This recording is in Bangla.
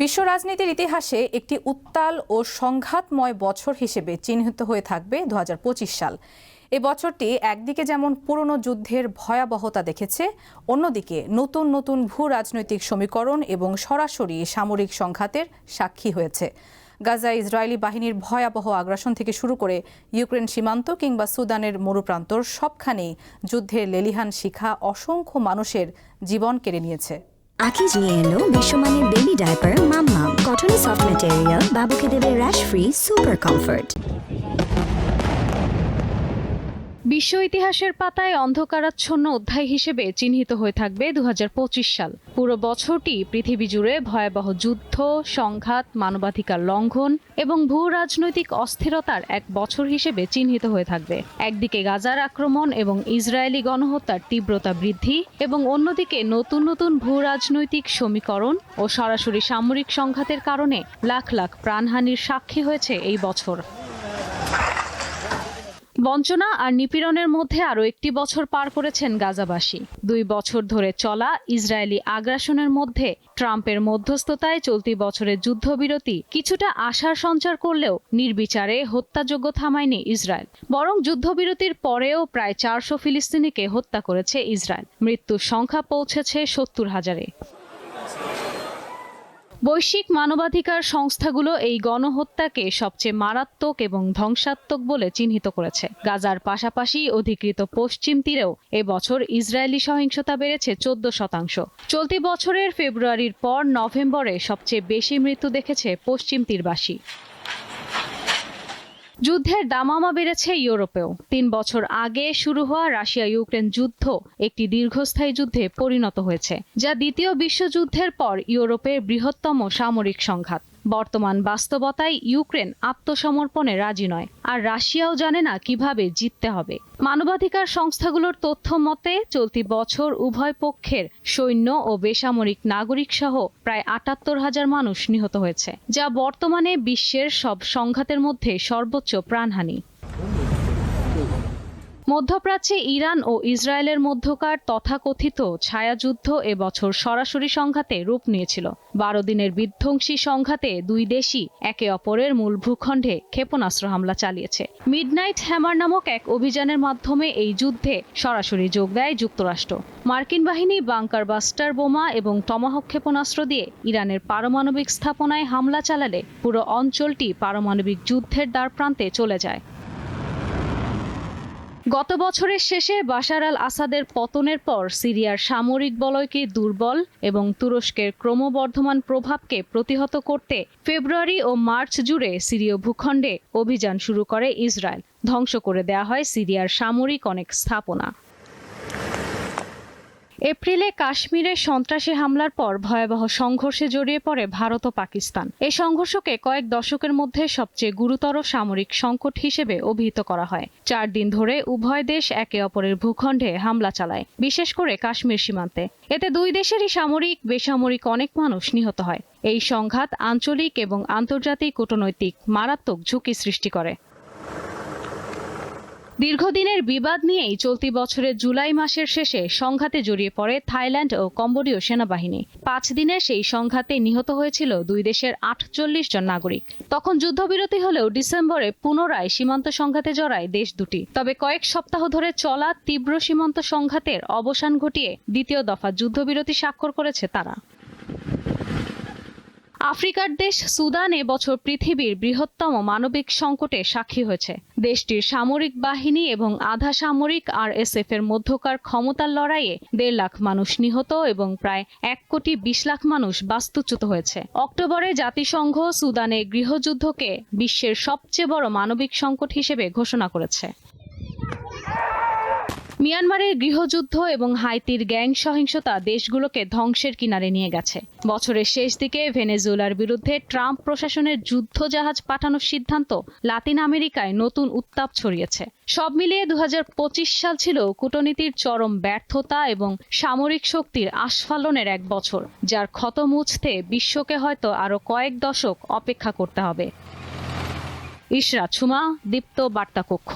বিশ্ব রাজনীতির ইতিহাসে একটি উত্তাল ও সংঘাতময় বছর হিসেবে চিহ্নিত হয়ে থাকবে ২০২৫ সাল। এই বছরটি একদিকে যেমন পুরনো যুদ্ধের ভয়াবহতা দেখেছে, অন্যদিকে নতুন নতুন ভূ রাজনৈতিক সমীকরণ এবং সরাসরি সামরিক সংঘাতের সাক্ষী হয়েছে। গাজায় ইসরায়েলি বাহিনীর ভয়াবহ আগ্রাসন থেকে শুরু করে ইউক্রেন সীমান্ত কিংবা সুদানের মরুপ্রান্তর সবখানেই যুদ্ধের লেলিহান শিখা অসংখ্য মানুষের জীবন কেড়ে নিয়েছে। আকিজ নিয়ে এলো বিশ্বমানের বেবি ডায়াপার মাম্মাম। কটনে সফট ম্যাটেরিয়াল, বাবুকে দেবে র্যাশ ফ্রি সুপার কমফর্ট। বিশ্ব ইতিহাসের পাতায় অন্ধকারাচ্ছন্ন অধ্যায় হিসেবে চিহ্নিত হয়ে থাকবে ২০২৫ সাল। পুরো বছরটি পৃথিবী জুড়ে ভয়াবহ যুদ্ধ, সংঘাত, মানবাধিকার লঙ্ঘন এবং ভূ রাজনৈতিক অস্থিরতার এক বছর হিসেবে চিহ্নিত হয়ে থাকবে। একদিকে গাজার আক্রমণ এবং ইসরায়েলি গণহত্যার তীব্রতা বৃদ্ধি এবং অন্যদিকে নতুন নতুন ভূ রাজনৈতিক সমীকরণ ও সরাসরি সামরিক সংঘাতের কারণে লাখ লাখ প্রাণহানির সাক্ষী হয়েছে এই বছর। বঞ্চনা আর নিপীড়নের মধ্যে আরও একটি বছর পার করেছেন গাজাবাসী। ২ বছর ধরে চলা ইসরায়েলি আগ্রাসনের মধ্যে ট্রাম্পের মধ্যস্থতায় চলতি বছরের যুদ্ধবিরতি কিছুটা আশার সঞ্চার করলেও নির্বিচারে হত্যাযজ্ঞ থামায়নি ইসরায়েল। বরং যুদ্ধবিরতির পরেও প্রায় ৪০০ ফিলিস্তিনিকে হত্যা করেছে ইসরায়েল। মৃত্যুর সংখ্যা পৌঁছেছে ৭০,০০০-এ। বৈশ্বিক মানবাধিকার সংস্থাগুলো এই গণহত্যাকে সবচেয়ে মারাত্মক এবং ধ্বংসাত্মক বলে চিহ্নিত করেছে। গাজার পাশাপাশি অধিকৃত পশ্চিম তীরেও এবছর ইসরায়েলি সহিংসতা বেড়েছে ১৪%। চলতি বছরের ফেব্রুয়ারির পর নভেম্বরে সবচেয়ে বেশি মৃত্যু দেখেছে পশ্চিম তীরবাসী। যুদ্ধের দামামা বেড়েছে ইউরোপেও। ৩ বছর আগে শুরু হওয়া রাশিয়া ইউক্রেন যুদ্ধ একটি দীর্ঘস্থায়ী যুদ্ধে পরিণত হয়েছে, যা দ্বিতীয় বিশ্বযুদ্ধের পর ইউরোপের বৃহত্তম সামরিক সংঘাত। বর্তমান বাস্তবতায় ইউক্রেন আত্মসমর্পণে রাজি নয়, আর রাশিয়াও জানে না কিভাবে জিততে হবে। মানবাধিকার সংস্থাগুলোর তথ্য মতে চলতি বছর উভয় পক্ষের সৈন্য ও বেসামরিক নাগরিক সহ প্রায় ৭৮,০০০ মানুষ নিহত হয়েছে, যা বর্তমানে বিশ্বের সব সংঘাতের মধ্যে সর্বোচ্চ প্রাণহানি। মধ্যপ্রাচ্যে ইরান ও ইসরায়েলের মধ্যকার তথাকথিত ছায়াযুদ্ধ এবছর সরাসরি সংঘাতে রূপ নিয়েছিল। ১২ দিনের বিধ্বংসী সংঘাতে দুই দেশই একে অপরের মূল ভূখণ্ডে ক্ষেপণাস্ত্র হামলা চালিয়েছে। মিডনাইট হ্যামার নামক এক অভিযানের মাধ্যমে এই যুদ্ধে সরাসরি যোগ দেয় যুক্তরাষ্ট্র। মার্কিন বাহিনী বাংকার বাস্টার বোমা এবং টমাহক ক্ষেপণাস্ত্র দিয়ে ইরানের পারমাণবিক স্থাপনায় হামলা চালালে পুরো অঞ্চলটি পারমাণবিক যুদ্ধের দ্বারপ্রান্তে চলে যায়। গত বছরের শেষে বাশার আল আসাদের পতনের পর সিরিয়ার সামরিক বলয়কে দুর্বল এবং তুরস্কের ক্রমবর্ধমান প্রভাবকে প্রতিহত করতে ফেব্রুয়ারি ও মার্চ জুড়ে সিরীয় ভূখণ্ডে অভিযান শুরু করে ইসরায়েল। ধ্বংস করে দেয়া হয় সিরিয়ার সামরিক অনেক স্থাপনা। এপ্রিলে কাশ্মীরে সন্ত্রাসী হামলার পর ভয়াবহ সংঘর্ষে জড়িয়ে পড়ে ভারত ও পাকিস্তান। এই সংঘর্ষকে কয়েক দশকের মধ্যে সবচেয়ে গুরুতর সামরিক সংকট হিসেবে অভিহিত করা হয়। ৪ দিন ধরে উভয় দেশ একে অপরের ভূখণ্ডে হামলা চালায়, বিশেষ করে কাশ্মীর সীমান্তে। এতে দুই দেশেরই সামরিক বেসামরিক অনেক মানুষ নিহত হয়। এই সংঘাত আঞ্চলিক এবং আন্তর্জাতিক কূটনৈতিক মারাত্মক ঝুঁকি সৃষ্টি করে। দীর্ঘদিনের বিবাদ নিয়েই চলতি বছরের জুলাই মাসের শেষে সংঘাতে জড়িয়ে পড়ে থাইল্যান্ড ও কম্বোডীয় সেনাবাহিনী। ৫ দিনের সেই সংঘাতে নিহত হয়েছিল দুই দেশের ৪৮ জন নাগরিক। তখন যুদ্ধবিরতি হলেও ডিসেম্বরে পুনরায় সীমান্ত সংঘাতে জড়ায় দেশ দুটি। তবে কয়েক সপ্তাহ ধরে চলা তীব্র সীমান্ত সংঘাতের অবসান ঘটিয়ে দ্বিতীয় দফা যুদ্ধবিরতি স্বাক্ষর করেছে তারা। আফ্রিকার দেশ সুদান এবছর পৃথিবীর বৃহত্তম মানবিক সংকটে সাক্ষী হয়েছে। দেশটির সামরিক বাহিনী এবং আধা সামরিক RSF এর মধ্যকার ক্ষমতার লড়াইয়ে ১.৫ লাখ মানুষ নিহত এবং প্রায় ১,২০ লাখ মানুষ বাস্তুচ্যুত হয়েছে। অক্টোবরে জাতিসংঘ সুদানে গৃহযুদ্ধকে বিশ্বের সবচেয়ে বড় মানবিক সংকট হিসেবে ঘোষণা করেছে। মিয়ানমারের গৃহযুদ্ধ এবং হাইতির গ্যাং সহিংসতা দেশগুলোকে ধ্বংসের কিনারে নিয়ে গেছে। বছরের শেষ দিকে ভেনেজুয়েলার বিরুদ্ধে ট্রাম্প প্রশাসনের যুদ্ধজাহাজ পাঠানোর সিদ্ধান্ত লাতিন আমেরিকায় নতুন উত্তাপ ছড়িয়েছে। সব মিলিয়ে ২০২৫ সাল ছিল কূটনীতির চরম ব্যর্থতা এবং সামরিক শক্তির আস্ফালনের এক বছর, যার ক্ষত মুছতে বিশ্বকে হয়তো আরও কয়েক দশক অপেক্ষা করতে হবে। ইশরাত সুমা, দীপ্ত বার্তা কক্ষ।